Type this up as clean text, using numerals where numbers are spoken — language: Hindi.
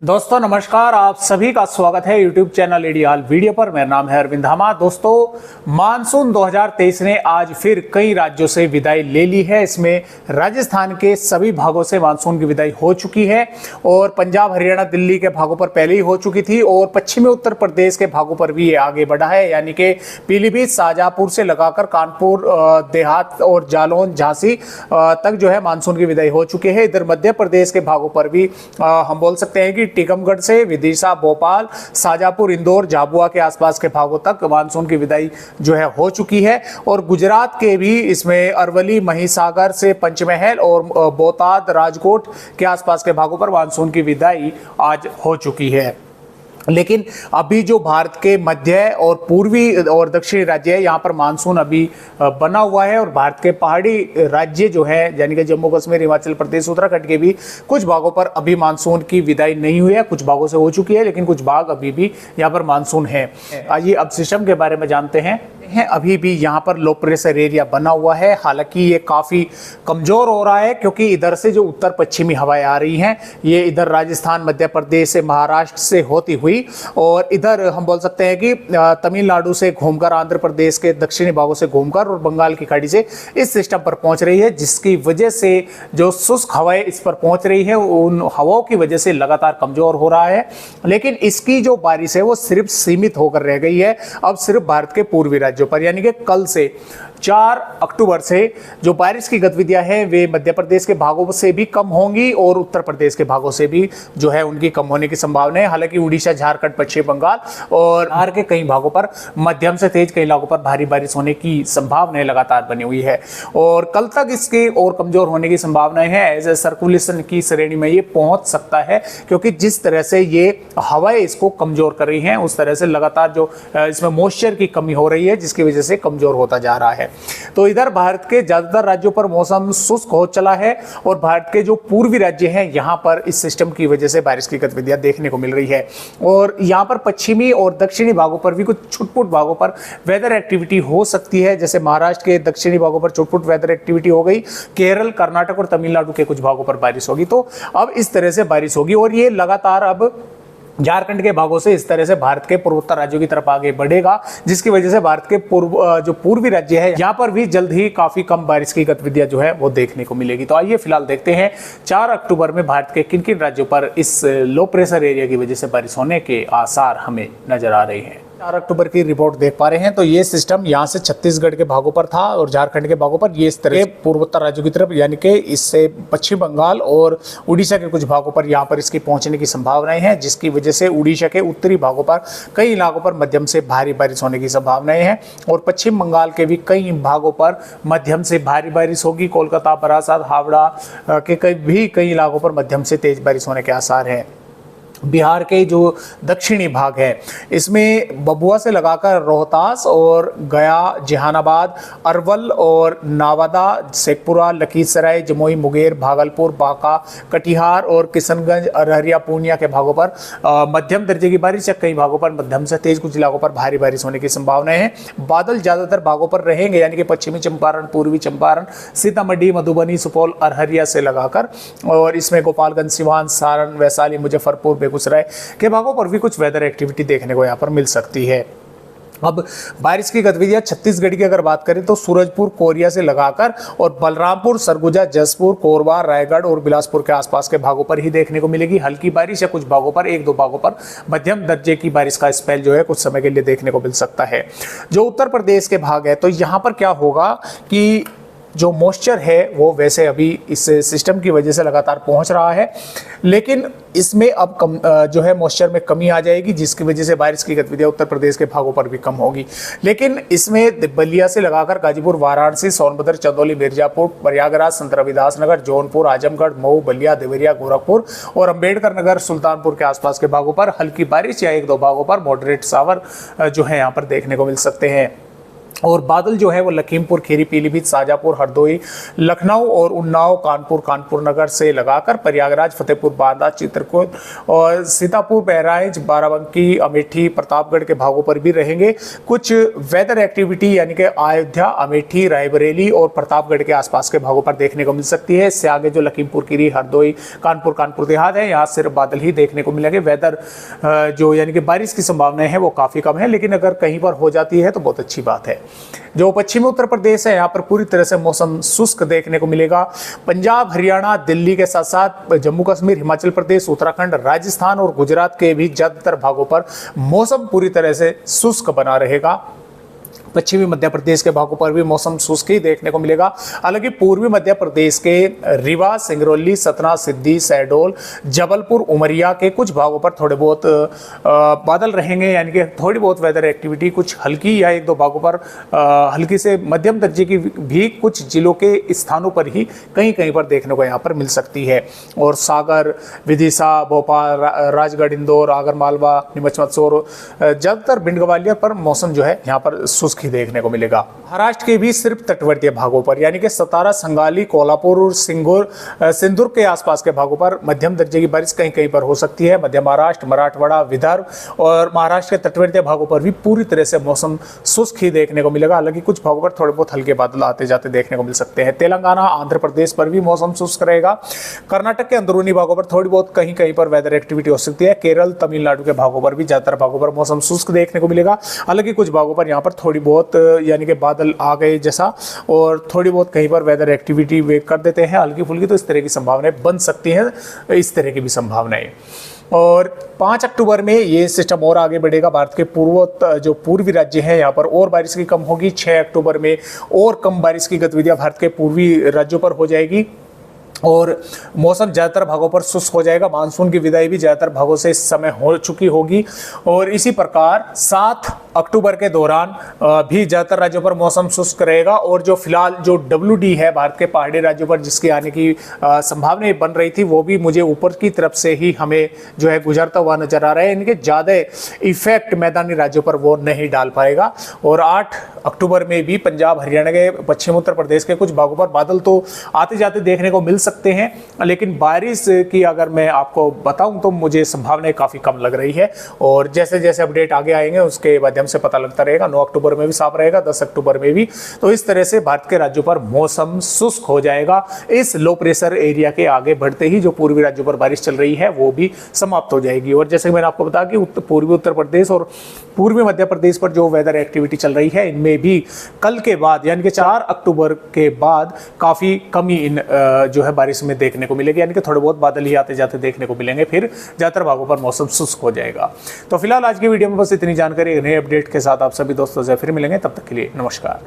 दोस्तों नमस्कार, आप सभी का स्वागत है YouTube चैनल एडियाल वीडियो पर। मेरा नाम है अरविंद धामा। दोस्तों मानसून 2023 ने आज फिर कई राज्यों से विदाई ले ली है। इसमें राजस्थान के सभी भागों से मानसून की विदाई हो चुकी है और पंजाब, हरियाणा, दिल्ली के भागों पर पहले ही हो चुकी थी और पश्चिमी उत्तर प्रदेश के भागों पर भी ये आगे बढ़ा है, यानी कि पीलीभीत, शाहजहांपुर से लगाकर कानपुर देहात और जालौन, झांसी तक जो है मानसून की विदाई हो चुकी है। इधर मध्य प्रदेश के भागों पर भी हम बोल सकते हैं कि टीकमगढ़ से विदिशा, भोपाल, शाहजहांपुर, इंदौर, झाबुआ के आसपास के भागों तक मानसून की विदाई जो है हो चुकी है। और गुजरात के भी इसमें अरवली, महिसागर से पंचमहल और बोटाद, राजकोट के आसपास के भागों पर मानसून की विदाई आज हो चुकी है। लेकिन अभी जो भारत के मध्य और पूर्वी और दक्षिणी राज्य है, यहाँ पर मानसून अभी बना हुआ है और भारत के पहाड़ी राज्य जो है यानी कि जम्मू कश्मीर, हिमाचल प्रदेश, उत्तराखंड के भी कुछ भागों पर अभी मानसून की विदाई नहीं हुई है। कुछ भागों से हो चुकी है लेकिन कुछ भाग अभी भी यहाँ पर मानसून है। आइए अब सिस्टम के बारे में जानते हैं। अभी भी यहाँ पर लो प्रेशर एरिया बना हुआ है, हालांकि ये काफ़ी कमज़ोर हो रहा है क्योंकि इधर से जो उत्तर पश्चिमी हवाएं आ रही हैं ये इधर राजस्थान, मध्य प्रदेश से, महाराष्ट्र से होती हुई और इधर हम बोल सकते हैं कि तमिलनाडु से घूमकर, आंध्र प्रदेश के दक्षिणी भागों से घूमकर और बंगाल की खाड़ी से इस सिस्टम पर पहुँच रही है, जिसकी वजह से जो शुष्क हवाएं इस पर पहुँच रही है उन हवाओं की वजह से लगातार कमज़ोर हो रहा है। लेकिन इसकी जो बारिश है वो सिर्फ सीमित होकर रह गई है अब सिर्फ भारत के पूर्वी राज्यों पर, यानी कि कल से 4 अक्टूबर से जो बारिश की गतिविधियां हैं वे मध्य प्रदेश के भागों से भी कम होंगी और उत्तर प्रदेश के भागों से भी जो है उनकी कम होने की संभावना है। हालांकि उड़ीसा, झारखंड, पश्चिम बंगाल और बिहार के कई भागों पर मध्यम से तेज, कई इलाकों पर भारी बारिश होने की संभावनाएं लगातार बनी हुई है और कल तक इसके और कमजोर होने की संभावनाएं हैं। एज ए सर्कुलेशन की श्रेणी में ये पहुंच सकता है क्योंकि जिस तरह से ये हवाएं इसको कमजोर कर रही हैं उस तरह से लगातार जो इसमें मॉइस्चर की कमी हो रही है जिसकी वजह से कमजोर होता जा रहा है। तो इधर भारत के ज्यादातर राज्यों पर मौसम शुष्क हो चला है और भारत के जो पूर्वी राज्य हैं यहां पर इस सिस्टम की वजह से बारिश की गतिविधियां देखने को मिल रही है और यहां पर पश्चिमी और दक्षिणी भागों पर भी कुछ छुटपुट भागों पर वेदर एक्टिविटी हो सकती है। जैसे महाराष्ट्र के दक्षिणी भागों पर छुटपुट वेदर एक्टिविटी हो गई, केरल, कर्नाटक और तमिलनाडु के कुछ भागों पर बारिश होगी। तो अब इस तरह से बारिश होगी और ये लगातार अब झारखंड के भागों से इस तरह से भारत के पूर्वोत्तर राज्यों की तरफ आगे बढ़ेगा, जिसकी वजह से भारत के जो पूर्वी राज्य है यहाँ पर भी जल्द ही काफी कम बारिश की गतिविधियां जो है वो देखने को मिलेगी। तो आइए फिलहाल देखते हैं 4 अक्टूबर में भारत के किन किन राज्यों पर इस लो प्रेशर एरिया की वजह से बारिश होने के आसार हमें नजर आ रहे हैं। 4 अक्टूबर की रिपोर्ट देख पा रहे हैं तो ये सिस्टम यहाँ से छत्तीसगढ़ के भागों पर था और झारखंड के भागों पर ये इस तरह पूर्वोत्तर राज्यों की तरफ यानी कि इससे पश्चिम बंगाल और उड़ीसा के कुछ भागों पर यहाँ पर इसकी पहुंचने की संभावनाएं हैं, जिसकी वजह से उड़ीसा के उत्तरी भागों पर कई इलाकों पर मध्यम से भारी बारिश होने की संभावनाएं हैं और पश्चिम बंगाल के भी कई भागों पर मध्यम से भारी बारिश होगी। कोलकाता, बरासात, हावड़ा के कई इलाकों पर मध्यम से तेज बारिश होने के आसार हैं। बिहार के जो दक्षिणी भाग है इसमें भभुआ से लगाकर रोहतास और गया, जहानाबाद, अरवल और नवादा, शेखपुरा, लखीसराय, जमुई, मुंगेर, भागलपुर, बांका, कटिहार और किशनगंज, अररिया, पूर्णिया के भागों पर मध्यम दर्जे की बारिश या कई भागों पर मध्यम से तेज, कुछ इलाकों पर भारी बारिश होने की संभावना है। बादल ज्यादातर भागों पर रहेंगे यानी कि पश्चिमी चंपारण, पूर्वी चंपारण, सीतामढ़ी, मधुबनी, सुपौल, अररिया से लगाकर और इसमें गोपालगंज, सिवान, सारण, वैशाली, मुजफ्फरपुर, बेगूसराय के भागों पर भी कुछ वेदर एक्टिविटी देखने को यहाँ पर मिल सकती है। अब बारिश की गतिविधियां छत्तीसगढ़ की अगर बात करें तो सूरजपुर, कोरिया से लगाकर और बलरामपुर, सरगुजा, जसपुर, कोरबा, रायगढ़ और बिलासपुर के आसपास के भागों पर ही देखने को मिलेगी हल्की बारिश या कुछ भागों पर, 1-2 भागों पर मध्यम दर्जे की बारिश का स्पेल जो है कुछ समय के लिए देखने को मिल सकता है। जो उत्तर प्रदेश के भाग है तो यहाँ पर क्या होगा कि जो मॉइस्चर है वो वैसे अभी इस सिस्टम की वजह से लगातार पहुंच रहा है, लेकिन इसमें अब जो है मॉइस्चर में कमी आ जाएगी जिसकी वजह से बारिश की गतिविधियां उत्तर प्रदेश के भागों पर भी कम होगी। लेकिन इसमें बलिया से लगाकर गाजीपुर, वाराणसी, सोनभद्र, चंदौली, मिर्जापुर, प्रयागराज, संत रविदास नगर, जौनपुर, आजमगढ़, मऊ, बलिया, देवरिया, गोरखपुर और अंबेडकर नगर, सुल्तानपुर के आसपास के भागों पर हल्की बारिश या 1-2 भागों पर मॉडरेट शावर जो है यहाँ पर देखने को मिल सकते हैं। और बादल जो है वो लखीमपुर खीरी, पीलीभीत, शाजापुर, हरदोई, लखनऊ और उन्नाव, कानपुर नगर से लगाकर प्रयागराज, फतेहपुर, बांदा, चित्रकूट और सीतापुर, बहराइच, बाराबंकी, अमेठी, प्रतापगढ़ के भागों पर भी रहेंगे। कुछ वेदर एक्टिविटी यानी कि अयोध्या, अमेठी, रायबरेली और प्रतापगढ़ के आसपास के भागों पर देखने को मिल सकती है। इससे आगे जो लखीमपुर खीरी, हरदोई, कानपुर देहात है, यहाँ सिर्फ बादल ही देखने को मिलेंगे। वेदर जो यानी कि बारिश की संभावनाएं हैं वो काफ़ी कम है, लेकिन अगर कहीं पर हो जाती है तो बहुत अच्छी बात है। जो पश्चिमी उत्तर प्रदेश है, यहाँ पर पूरी तरह से मौसम शुष्क देखने को मिलेगा। पंजाब, हरियाणा, दिल्ली के साथ साथ जम्मू कश्मीर, हिमाचल प्रदेश, उत्तराखंड, राजस्थान और गुजरात के भी ज्यादातर भागों पर मौसम पूरी तरह से शुष्क बना रहेगा। पश्चिमी मध्य प्रदेश के भागों पर भी मौसम शुष्क ही देखने को मिलेगा। हालांकि पूर्वी मध्य प्रदेश के रीवा, सिंगरौली, सतना, सिद्दी, शहडोल, जबलपुर, उमरिया के कुछ भागों पर थोड़े बहुत बादल रहेंगे, यानी कि थोड़ी बहुत वेदर एक्टिविटी कुछ हल्की या एक दो भागों पर हल्की से मध्यम दर्जे की भी कुछ जिलों के स्थानों पर ही कहीं पर देखने को यहाँ पर मिल सकती है। और सागर, विदिशा, भोपाल, राजगढ़, इंदौर, आगरमालवा, नीमच, मंदसौर, ज्यादातर भिंड, ग्वालियर पर मौसम जो है यहाँ पर शुष्क ही देखने को मिलेगा। महाराष्ट्र के भी सिर्फ तटवर्तीय भागों पर यानी कि सतारा, संगाली, कोल्हापुर और सिंदूर के आसपास के भागों पर मध्यम दर्जे की बारिश कहीं पर हो सकती है। मध्य महाराष्ट्र, मराठवाड़ा, विदर्भ और महाराष्ट्र के तटवर्तीय भागों पर भी पूरी तरह से मौसम शुष्क ही देखने को मिलेगा। हालांकि कुछ भागों पर थोड़े बहुत हल्के बादल आते जाते देखने को मिल सकते हैं। तेलंगाना, आंध्र प्रदेश पर भी मौसम शुष्क रहेगा। कर्नाटक के अंदरूनी भागों पर थोड़ी बहुत कहीं पर वेदर एक्टिविटी हो सकती है। केरल, तमिलनाडु के भागों पर भी ज्यादातर भागों पर मौसम शुष्क देखने को मिलेगा। हालांकि कुछ भागों पर यहाँ पर थोड़ी बहुत यानी कि बादल आ गए जैसा और थोड़ी बहुत कहीं पर वेदर एक्टिविटी वे कर देते हैं हल्की फुल्की, तो इस तरह की संभावनाएं बन सकती हैं। इस तरह की भी संभावनाएं। और 5 अक्टूबर में ये सिस्टम और आगे बढ़ेगा। भारत के पूर्वी राज्य हैं यहाँ पर और बारिश की कम होगी। 6 अक्टूबर में और कम बारिश की गतिविधियां भारत के पूर्वी राज्यों पर हो जाएगी और मौसम ज़्यादातर भागों पर शुष्क हो जाएगा। मानसून की विदाई भी ज़्यादातर भागों से इस समय हो चुकी होगी। और इसी प्रकार 7 अक्टूबर के दौरान भी ज़्यादातर राज्यों पर मौसम शुष्क रहेगा। और जो फिलहाल जो WD है भारत के पहाड़ी राज्यों पर जिसके आने की संभावना बन रही थी, वो भी मुझे ऊपर की तरफ से ही हमें जो है गुजरता हुआ नजर आ रहा है। इनके ज़्यादा इफेक्ट मैदानी राज्यों पर वो नहीं डाल पाएगा। और 8 अक्टूबर में भी पंजाब, हरियाणा के पश्चिम उत्तर प्रदेश के कुछ भागों पर बादल तो आते जाते देखने को मिल सकते हैं, लेकिन बारिश की अगर मैं आपको बताऊं तो मुझे संभावनाएं काफ़ी कम लग रही है। और जैसे जैसे अपडेट आगे आएंगे उसके माध्यम से पता लगता रहेगा। 9 अक्टूबर में भी साफ रहेगा, 10 अक्टूबर में भी। तो इस तरह से भारत के राज्यों पर मौसम शुष्क हो जाएगा। इस लो प्रेशर एरिया के आगे बढ़ते ही जो पूर्वी राज्यों पर बारिश चल रही है वो भी समाप्त हो जाएगी। और जैसे मैंने आपको बताया कि पूर्वी उत्तर प्रदेश और पूर्वी मध्य प्रदेश पर जो वेदर एक्टिविटी चल रही है, इनमें भी कल के बाद यानी कि 4 अक्टूबर के बाद काफ़ी कमी इन जो है बारिश में देखने को मिलेगी। यानी कि थोड़े बहुत बादल ही आते जाते देखने को मिलेंगे, फिर ज़्यादातर भागों पर मौसम शुष्क हो जाएगा। तो फिलहाल आज की वीडियो में बस इतनी जानकारी। नए अपडेट के साथ आप सभी दोस्तों से फिर मिलेंगे, तब तक के लिए नमस्कार।